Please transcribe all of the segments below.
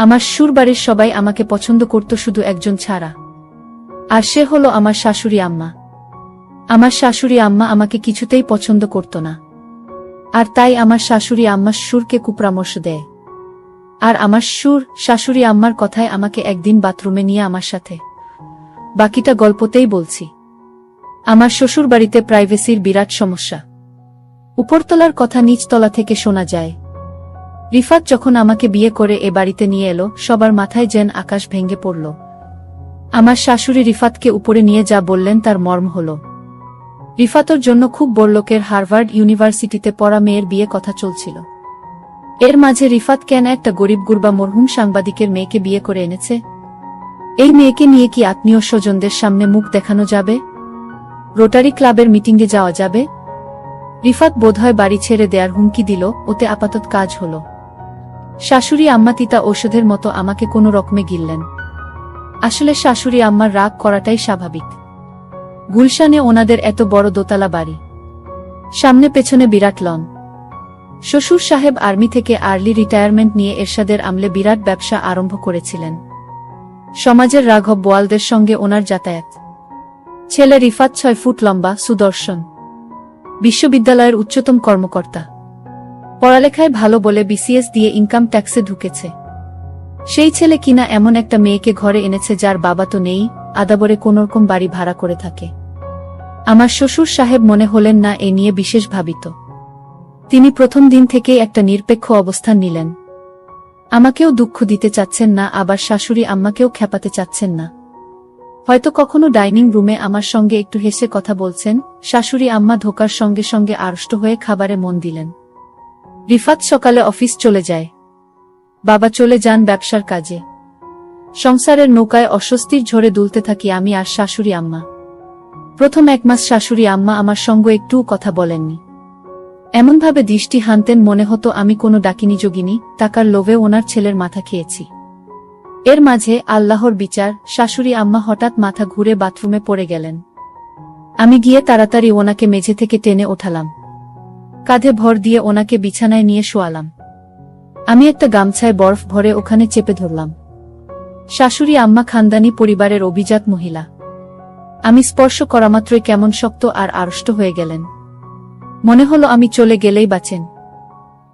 আমার শ্বশুরবাড়ির সবাই আমাকে পছন্দ করত শুধু একজন ছাড়া, আর সে হলো আমার শাশুড়ি আম্মা। আমার শাশুড়ি আম্মা আমাকে কিছুতেই পছন্দ করত না, আর তাই আমার শাশুড়ি আম্মা শ্বশুরকে কুপরামর্শ দেয়। আর আমার শ্বশুর শাশুড়ি আম্মার কথায় আমাকে একদিন বাথরুমে নিয়ে আমার সাথে, বাকিটা গল্পতেই বলছি। আমার শ্বশুরবাড়িতে প্রাইভেসির বিরাট সমস্যা। উপরতলার কথা নিচতলা থেকে শোনা যায়। রিফাত যখন আমাকে বিয়ে করে এ বাড়িতে নিয়ে এলো, সবার মাথায় যেন আকাশ ভেঙে পড়ল। আমার শাশুড়ি রিফাতকে উপরে নিয়ে যা বললেন তার মর্ম হল, রিফাতর জন্য খুব বড়লোকের হার্ভার্ড ইউনিভার্সিটিতে পড়া মেয়ের বিয়ে কথা চলছিল। এর মাঝে রিফাত কেন একটা গরিব গুরবা মরহুম সাংবাদিকের মেয়েকে বিয়ে করে এনেছে? এই মেয়েকে নিয়ে কি আত্মীয় স্বজনদের সামনে মুখ দেখানো যাবে? রোটারি ক্লাবের মিটিংয়ে যাওয়া যাবে? রিফাত বোধহয় বাড়ি ছেড়ে দেয়ার হুমকি দিল, ওতে আপাতত কাজ হল। শাশুড়ি আম্মা তিতা ঔষধের মতো আমাকে কোনো রকমে গিললেন। আসলে শাশুড়ি আম্মার রাগ করাটাই স্বাভাবিক। গুলশানে ওনাদের এত বড় দোতলা বাড়ি, সামনে পেছনে বিরাট লন। শ্বশুর সাহেব আর্মি থেকে আর্লি রিটায়ারমেন্ট নিয়ে এরশাদের আমলে বিরাট ব্যবসা আরম্ভ করেছিলেন। সমাজের রাঘব বোয়ালদের সঙ্গে ওনার যাতায়াত। ছেলে রিফাত 6 ফুট লম্বা, সুদর্শন, বিশ্ববিদ্যালয়ের উচ্চতম কর্মকর্তা। পড়ালেখায় ভালো বলে বিসিএস দিয়ে ইনকাম ট্যাক্সে ঢুকেছে। সেই ছেলে কিনা এমন একটা মেয়েকে ঘরে এনেছে যার বাবা তো নেই, আদাবরে কোনরকম বাড়ি ভাড়া করে থাকে। আমার শ্বশুর সাহেব মনে হলেন না এ নিয়ে বিশেষ ভাবিত। তিনি প্রথম দিন থেকেই একটা নিরপেক্ষ অবস্থান নিলেন। আমাকেও দুঃখ দিতে চাচ্ছেন না, আবার শাশুড়ি আম্মাকেও খেপাতে চাচ্ছেন না। হয়তো কখনো ডাইনিং রুমে আমার সঙ্গে একটু হেসে কথা বলছেন। শাশুড়ি আম্মা ঢোকার সঙ্গে সঙ্গে আড়ষ্ট হয়ে খাবারে মন দিলেন। রিফাত সকালে অফিস চলে যায়, বাবা চলে যান ব্যবসার কাজে। সংসারের নৌকায় অস্বস্তির ঝড়ে দুলতে থাকি আমি আর শাশুড়ি আম্মা। প্রথম 1 মাস শাশুড়ি আম্মা আমার সঙ্গে একটুও কথা বলেননি। এমনভাবে দৃষ্টি হানতেন মনে হতো আমি কোনো ডাকিনী যোগিনী, টাকার লোভে ওনার ছেলের মাথা খেয়েছি। এর মাঝে আল্লাহর বিচার, শাশুড়ি আম্মা হঠাৎ মাথা ঘুরে বাথরুমে পড়ে গেলেন। আমি গিয়ে তাড়াতাড়ি ওনাকে মেঝে থেকে টেনে ওঠালাম, কাঁধে ভর দিয়ে ওনাকে বিছানায় নিয়ে শোয়ালাম। আমি একটা গামছায় বরফ ভরে ওখানে চেপে ধরলাম। শাশুড়ি আম্মা খানদানি পরিবারের অভিজাত মহিলা। আমি স্পর্শ করামাত্রই কেমন শক্ত আর আড়ষ্ট হয়ে গেলেন। মনে হলো আমি চলে গেলেই বাঁচেন।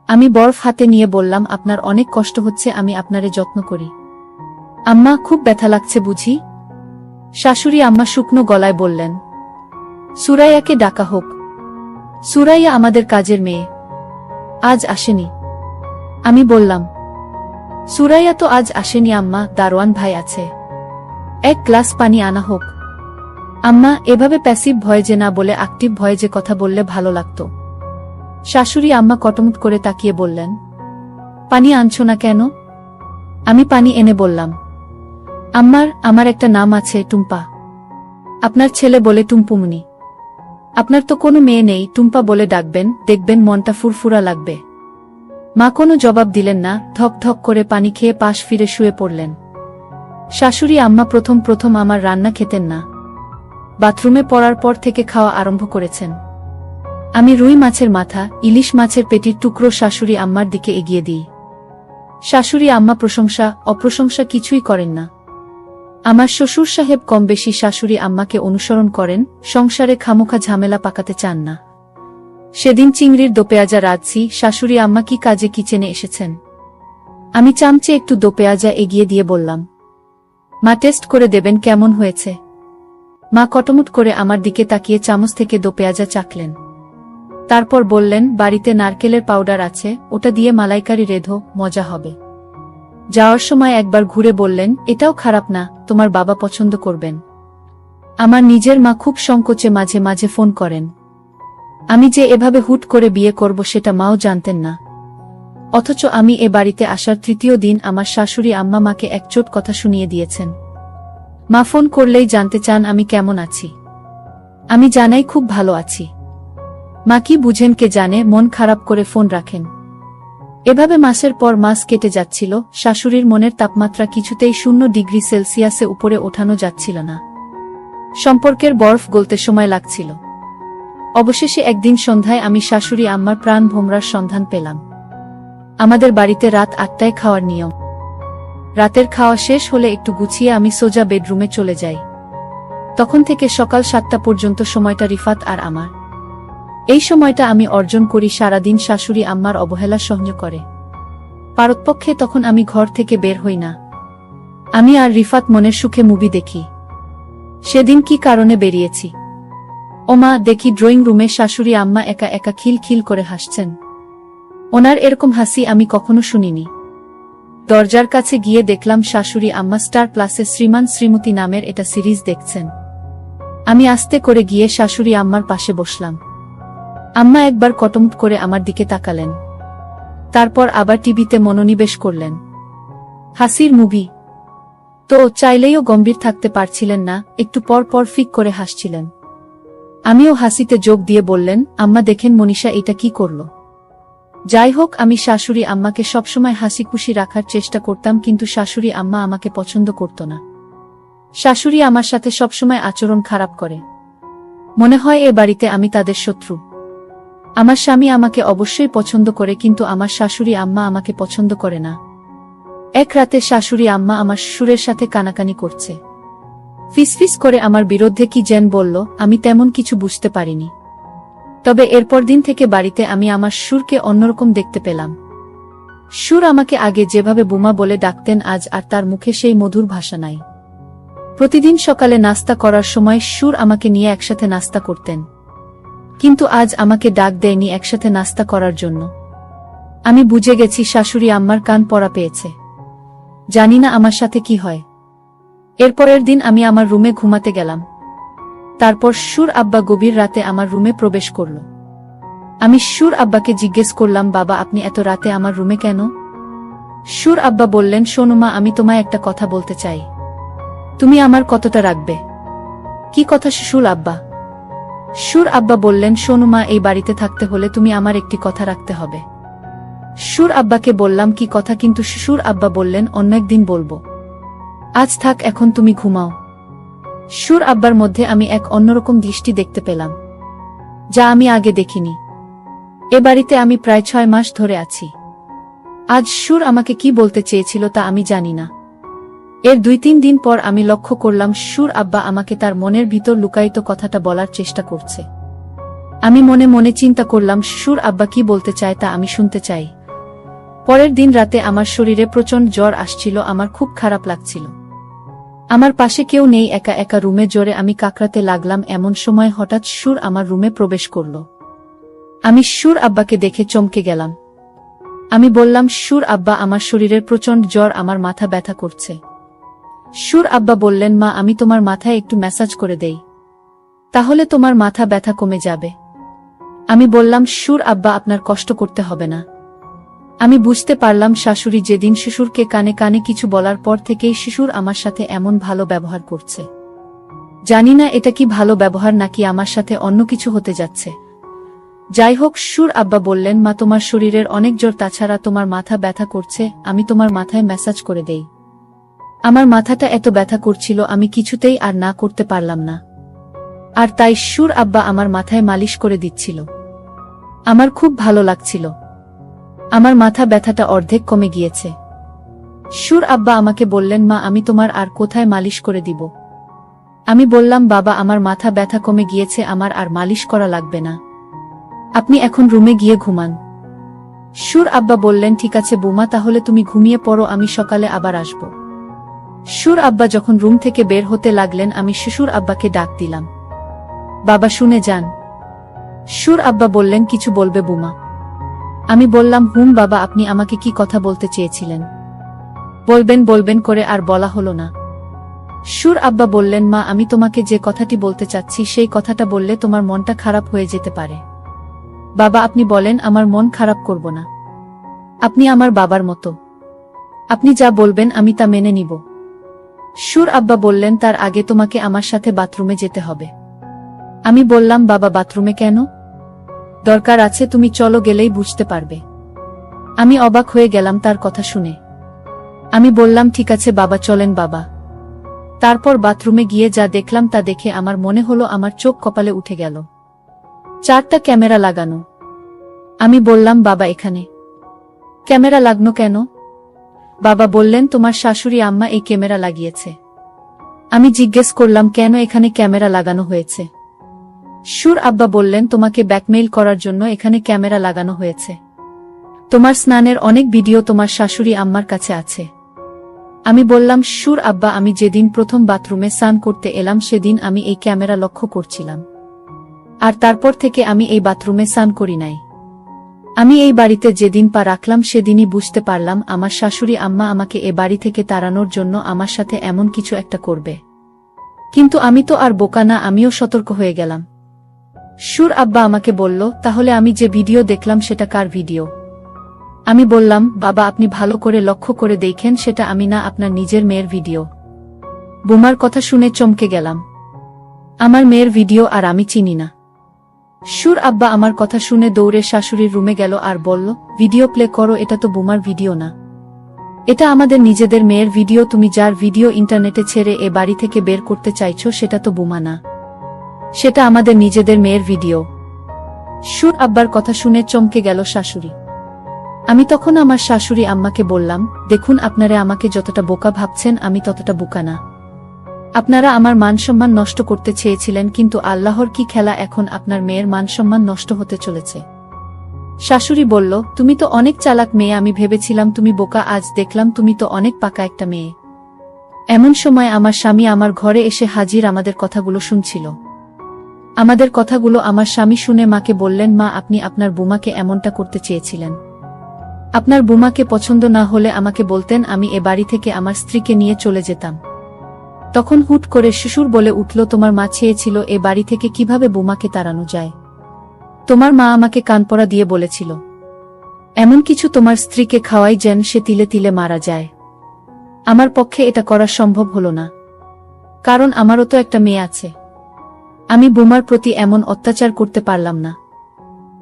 আমি বরফ হাতে নিয়ে বললাম, আপনার অনেক কষ্ট হচ্ছে, আমি আপনারে যত্ন করি। আম্মা, খুব ব্যথা লাগছে বুঝি? শাশুড়ি আম্মা শুকনো গলায় বললেন, সুরাইয়াকে ডাকা হোক। সুরাইয়া আমাদের কাজের মেয়ে, আজ আসেনি। আমি বললাম, সুরাইয়া তো আজ আসেনি আম্মা, দারোয়ান ভাই আছে। 1 গ্লাস পানি আনা হোক। আম্মা, এভাবে প্যাসিভ ভয়েজে না বলে অ্যাক্টিভ ভয়েজে কথা বললে ভালো লাগতো। শাশুড়ি আম্মা কটমট করে তাকিয়ে বললেন, পানি আনছো না কেন? আমি পানি এনে বললাম, আমার একটা নাম আছে, টুম্পা। আপনার ছেলে বলে টুম্পুমনি। আপনার তো কোনো মেয়ে নেই, টুম্পা বলে ডাকবেন, দেখবেন মনটা ফুরফুরা লাগবে। মা কোনো জবাব দিলেন না, ধক ধক করে পানি খেয়ে পাশ ফিরে শুয়ে পড়লেন। শাশুড়ি আম্মা প্রথম আমার রান্না খেতেন না। বাথরুমে পড়ার পর থেকে খাওয়া আরম্ভ করেছেন। আমি রুই মাছের মাথা, ইলিশ মাছের পেটির টুকরো শাশুড়ি আম্মার দিকে এগিয়ে দিই। শাশুড়ি আম্মা প্রশংসা অপ্রশংসা কিছুই করেন না। আমার শ্বশুর সাহেব কম বেশি শাশুড়ি আম্মাকে অনুসরণ করেন, সংসারে খামোখা ঝামেলা পাকাতে চান না। সেদিন চিংড়ির দোপেঁয়াজা রাঁধছি, শাশুড়ি আম্মা কি কাজে কিচেনে এসেছেন। আমি চামচে একটু দোপেঁয়াজা এগিয়ে দিয়ে বললাম, মা টেস্ট করে দেবেন কেমন হয়েছে। মা কটমট করে আমার দিকে তাকিয়ে চামচ থেকে দোপেঁয়াজা চাখলেন। তারপর বললেন, বাড়িতে নারকেলের পাউডার আছে, ওটা দিয়ে মালাইকারি রেঁধো, মজা হবে। যাওয়ার সময় একবার ঘুরে বললেন, এটাও খারাপ না, তোমার বাবা পছন্দ করবেন। আমার নিজের মা খুব সংকোচে মাঝে মাঝে ফোন করেন। আমি যে এভাবে হুট করে বিয়ে করব সেটা মাও জানতেন না। অথচ আমি এ বাড়িতে আসার 3য় দিন আমার শাশুড়ি আম্মা মাকে এক চোট কথা শুনিয়ে দিয়েছেন। মা ফোন করলেই জানতে চান আমি কেমন আছি। আমি জানাই খুব ভালো আছি। মা কি বুঝেন কে জানে, মন খারাপ করে ফোন রাখেন। এভাবে মাসের পর মাস কেটে যাচ্ছিল। শাশুড়ির মনের তাপমাত্রা কিছুতেই 0 ডিগ্রি সেলসিয়াসে উপরে ওঠানো যাচ্ছিল না। সম্পর্কের বরফ গলতে সময় লাগছিল। অবশেষে একদিন সন্ধ্যায় আমি শাশুড়ি আম্মার প্রাণ ভোমরার সন্ধান পেলাম। আমাদের বাড়িতে রাত 8টায় খাওয়ার নিয়ম। রাতের খাওয়া শেষ হলে একটু গুছিয়ে আমি সোজা বেডরুমে চলে যাই। তখন থেকে সকাল 7টা পর্যন্ত সময়টা রিফাত আর আমার। এই সময়টা আমি অর্জন করি সারাদিন শাশুড়ি আম্মার অবহেলা সহ্য করে। পারতপক্ষে তখন আমি ঘর থেকে বের হই না। আমি আর রিফাত মনের সুখে মুভি দেখি। সেদিন কি কারণে বেরিয়েছি? ওমা, দেখি ড্রয়িং রুমে শাশুড়ি আম্মা একা একা খিলখিল করে হাসছেন। ওনার এরকম হাসি আমি কখনো শুনিনি। দরজার কাছে গিয়ে দেখলাম শাশুড়ি আম্মা স্টার প্লাসে শ্রীমান শ্রীমতী নামের এটা সিরিজ দেখছেন। আমি আস্তে করে গিয়ে শাশুড়ি আম্মার পাশে বসলাম। আম্মা একবার কটমট করে আমার দিকে তাকালেন, তারপর আবার টিভিতে মনোনিবেশ করলেন। হাসির মুভি তো চাইলেও গম্ভীর থাকতে পারছিলেন না, একটু পর পর ফিক করে হাসছিলেন। আমিও হাসিতে যোগ দিয়ে বললেন, আম্মা দেখেন মনীষা এটা কি করল। যাই হোক, আমি শাশুড়ি আম্মাকে সবসময় হাসি খুশি রাখার চেষ্টা করতাম, কিন্তু শাশুড়ি আম্মা আমাকে পছন্দ করত না। শাশুড়ি আমার সাথে সবসময় আচরণ খারাপ করে। মনে হয় এ বাড়িতে আমি তাদের শত্রু। আমার স্বামী আমাকে অবশ্যই পছন্দ করে, কিন্তু আমার শাশুড়ি আম্মা আমাকে পছন্দ করে না। এক রাতে শাশুড়ি আম্মা আমার শ্বশুরের সাথে কানাকানি করছে। ফিসফিস করে আমার বিরুদ্ধে কি যেন বলল, আমি তেমন কিছু বুঝতে পারিনি। তবে এরপর দিন থেকে বাড়িতে আমি আমার শ্বশুরকে অন্যরকম দেখতে পেলাম। শ্বশুর আমাকে আগে যেভাবে বুমা বলে ডাকতেন, আজ আর তার মুখে সেই মধুর ভাষা নাই। প্রতিদিন সকালে নাস্তা করার সময় শ্বশুর আমাকে নিয়ে একসাথে নাস্তা করতেন, কিন্তু আজ আমাকে ডাক দেয়নি একসাথে নাস্তা করার জন্য। আমি বুঝে গেছি শাশুড়ি আম্মার কান পড়া পেয়েছে। জানি না আমার সাথে কি হয়। এরপরের দিন আমি আমার রুমে ঘুমাতে গেলাম। তারপর শ্বশুর আব্বা গভীর রাতে আমার রুমে প্রবেশ করল। আমি শ্বশুর আব্বাকে জিজ্ঞেস করলাম, বাবা আপনি এত রাতে আমার রুমে কেন? শ্বশুর আব্বা বললেন, শোনো মা, আমি তোমায় একটা কথা বলতে চাই। তুমি আমার কতটা রাখবে? কি কথা শ্বশুর আব্বা? শ্বশুর আব্বা বললেন, শোনো মা, এই বাড়িতে থাকতে হলে তুমি আমার একটি কথা রাখতে হবে। শ্বশুর আব্বাকে বললাম, কি কথা? কিন্তু শ্বশুর আব্বা বললেন, অন্য একদিন বলবো, আজ থাক, এখন তুমি ঘুমাও। শ্বশুর আব্বার মধ্যে আমি এক অন্যরকম দৃষ্টি দেখতে পেলাম, যা আমি আগে দেখিনি। এ বাড়িতে আমি প্রায় 6 মাস ধরে আছি। আজ শ্বশুর আমাকে কি বলতে চেয়েছিল তা আমি জানি না। এর 2-3 দিন পর আমি লক্ষ্য করলাম শ্বশুর আব্বা আমাকে তার মনের ভিতর লুকায়িত কথাটা বলার চেষ্টা করছে। আমি মনে মনে চিন্তা করলাম, শ্বশুর আব্বা কি বলতে চায় তা আমি শুনতে চাই। পরের দিন রাতে আমার শরীরে প্রচণ্ড জ্বর আসছিল, আমার খুব খারাপ লাগছিল। আমার পাশে কেউ নেই, একা একা রুমে জোরে আমি কাকড়াতে লাগলাম। এমন সময় হঠাৎ শ্বশুর আমার রুমে প্রবেশ করল। আমি শ্বশুর আব্বাকে দেখে চমকে গেলাম। আমি বললাম, শ্বশুর আব্বা, আমার শরীরের প্রচণ্ড জ্বর, আমার মাথা ব্যথা করছে। শ্বশুর আব্বা বললেন, মা, আমি তোমার মাথায় একটু ম্যাসাজ করে দেই, তাহলে তোমার মাথা ব্যথা কমে যাবে। আমি বললাম, শ্বশুর আব্বা, আপনার কষ্ট করতে হবে না। আমি বুঝতে পারলাম শাশুড়ি যেদিন শ্বশুরকে কানে কানে কিছু বলার পর থেকেই শ্বশুর আমার সাথে এমন ভালো ব্যবহার করছে। জানি না এটা কি ভালো ব্যবহার নাকি আমার সাথে অন্য কিছু হতে যাচ্ছে। যাই হোক, শ্বশুর আব্বা বললেন, মা, তোমার শরীরের অনেক জ্বর, তাছাড়া তোমার মাথা ব্যথা করছে, আমি তোমার মাথায় ম্যাসাজ করে দেই। আমার মাথাটা এত ব্যথা করছিল, আমি কিছুতেই আর না করতে পারলাম না। আর তাই শ্বশুর আব্বা আমার মাথায় মালিশ করে দিচ্ছিল। আমার খুব ভালো লাগছিল। আমার মাথা ব্যথাটা অর্ধেক কমে গিয়েছে। শ্বশুর আব্বা আমাকে বললেন, মা, আমি তোমার আর কোথায় মালিশ করে দিব? আমি বললাম, বাবা, আমার মাথা ব্যথা কমে গিয়েছে, আমার আর মালিশ করা লাগবে না। আপনি এখন রুমে গিয়ে ঘুমান। শ্বশুর আব্বা বললেন, ঠিক আছে বৌমা, তাহলে তুমি ঘুমিয়ে পড়ো, আমি সকালে আবার আসব। শ্বশুর আব্বা যখন রুম থেকে বের হতে লাগলেন, আমি শ্বশুর আব্বাকে ডাক দিলাম, বাবা শুনে যান। শ্বশুর আব্বা বললেন, কিছু বলবে বৌমা? আমি বললাম, হুম বাবা, আপনি আমাকে কি কথা বলতে চেয়েছিলেন? বলবেন বলবেন করে আর বলা হলো না। শ্বশুর আব্বা বললেন, মা, আমি তোমাকে যে কথাটি বলতে চাচ্ছি সেই কথাটা বললে তোমার মনটা খারাপ হয়ে যেতে পারে। বাবা আপনি বলেন, আমার মন খারাপ করব না। আপনি আমার বাবার মতো, আপনি যা বলবেন আমি তা মেনে নিব। শ্বশুর আব্বা বললেন, তার আগে তোমাকে আমার সাথে বাথরুমে যেতে হবে। আমি বললাম, বাবা বাথরুমে কেন? দরকার আছে, তুমি চলো, গেলেই বুঝতে পারবে। আমি অবাক হয়ে গেলাম তার কথা শুনে। আমি বললাম, ঠিক আছে বাবা, চলেন বাবা। তারপর বাথরুমে গিয়ে যা দেখলাম তা দেখে আমার মনে হলো আমার চোখ কপালে উঠে গেল। 4টা ক্যামেরা লাগানো। আমি বললাম, বাবা এখানে ক্যামেরা লাগনো কেন? বাবা বললেন তোমার শাশুড়ি আম্মা এই ক্যামেরা লাগিয়েছে। আমি জিজ্ঞেস করলাম কেন এখানে ক্যামেরা লাগানো হয়েছে। সুর আব্বা বললেন তোমাকে ব্ল্যাকমেইল করার জন্য এখানে ক্যামেরা লাগানো হয়েছে। তোমার স্নানের অনেক ভিডিও তোমার শাশুড়ি আম্মার কাছে আছে। আমি বললাম সুর আব্বা আমি যেদিন প্রথম বাথরুমে স্নান করতে এলাম সেদিন আমি এই ক্যামেরা লক্ষ্য করছিলাম, আর তারপর থেকে আমি এই বাথরুমে স্নান করি নাই। আমি এই বাড়িতে যেদিন পা রাখলাম সেদিনই বুঝতে পারলাম আমার শাশুড়ি আম্মা আমাকে এ বাড়ি থেকে তাড়ানোর জন্য আমার সাথে এমন কিছু একটা করবে। কিন্তু আমি তো আর বোকা না, আমিও সতর্ক হয়ে গেলাম। সুর আব্বা আমাকে বলল তাহলে আমি যে ভিডিও দেখলাম সেটা কার ভিডিও? আমি বললাম বাবা আপনি ভালো করে লক্ষ্য করে দেখেন সেটা আমি না, আপনার নিজের মেয়ের ভিডিও। বোমার কথা শুনে চমকে গেলাম। আমার মেয়ের ভিডিও আর আমি চিনি না। সুর আব্বা আমার কথা শুনে দৌড়ে শাশুড়ির রুমে গেল আর বলল ভিডিও প্লে করো, এটা তো বোমার ভিডিও না, এটা আমাদের নিজেদের মেয়ের ভিডিও। তুমি যার ভিডিও ইন্টারনেটে ছেড়ে এ বাড়ি থেকে বের করতে চাইছো সেটা তো বোমা না, সেটা আমাদের নিজেদের মেয়ের ভিডিও। সুর আব্বার কথা শুনে চমকে গেল শাশুড়ি। আমি তখন আমার শাশুড়ি আম্মাকে বললাম দেখুন আপনারা আমাকে যতটা বোকা ভাবছেন আমি ততটা বোকা না। আপনারা আমার মানসম্মান নষ্ট করতে চেয়েছিলেন, কিন্তু আল্লাহর কি খেলা, এখন আপনার মেয়ের মানসম্মান নষ্ট হতে চলেছে। শাশুড়ি বলল তুমি তো অনেক চালাক মেয়ে, আমি ভেবেছিলাম তুমি বোকা, আজ দেখলাম তুমি তো অনেক পাকা একটা মেয়ে। এমন সময় আমার স্বামী আমার ঘরে এসে হাজির, আমাদের কথাগুলো শুনছিল। আমাদের কথাগুলো আমার স্বামী শুনে মাকে বললেন মা আপনি আপনার বোমাকে এমনটা করতে চেয়েছিলেন। আপনার বোমাকে পছন্দ না হলে আমাকে বলতেন, আমি এ বাড়ি থেকে আমার স্ত্রীকে নিয়ে চলে যেতাম। তখন হুট করে শ্বশুর বলে উঠল তোমার মা চেয়েছিল এ বাড়ি থেকে কিভাবে বোমাকে তাড়ানো যায়। তোমার মা আমাকে কানপড়া দিয়ে বলেছিল এমন কিছু তোমার স্ত্রীকে খাওয়াই যেন সে তিলে তিলে মারা যায়। আমার পক্ষে এটা করা সম্ভব হলো না, কারণ আমারও তো একটা মেয়ে আছে। আমি বোমার প্রতি এমন অত্যাচার করতে পারলাম না।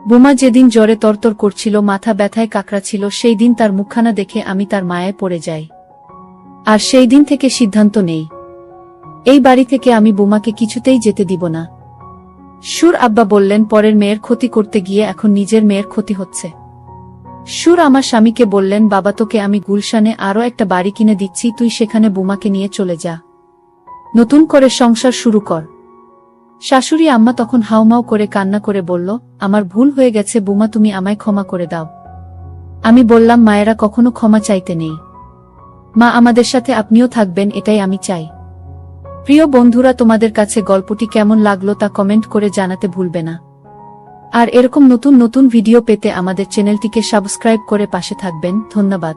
বোমা যেদিন জ্বরে তরতর করছিল, মাথা ব্যথায় কাকড়াচ্ছিল, সেই দিন তার মুখখানা দেখে আমি তার মায়ায় পড়ে যাই। আর সেই দিন থেকে সিদ্ধান্ত নেই এই বাড়ি থেকে আমি বোমাকে কিছুতেই যেতে দিব না। সুর আব্বা বললেন পরের মেয়ের ক্ষতি করতে গিয়ে এখন নিজের মেয়ের ক্ষতি হচ্ছে। সুর আমার স্বামীকে বললেন বাবা তোকে আমি গুলশানে আরো একটা বাড়ি কিনে দিচ্ছি, তুই সেখানে বোমাকে নিয়ে চলে যা, নতুন করে সংসার শুরু কর। শাশুড়ি আম্মা তখন হাউমাউ করে কান্না করে বলল আমার ভুল হয়ে গেছে বোমা, তুমি আমায় ক্ষমা করে দাও। আমি বললাম মায়েরা কখনো ক্ষমা চাইতে নেই, মা আমাদের সাথে আপনিও থাকবেন এটাই আমি চাই। প্রিয় বন্ধুরা তোমাদের কাছে গল্পটি কেমন লাগলো তা কমেন্ট করে জানাতে ভুলবে না। আর এরকম নতুন নতুন ভিডিও পেতে আমাদের চ্যানেলটিকে সাবস্ক্রাইব করে পাশে থাকবেন। ধন্যবাদ।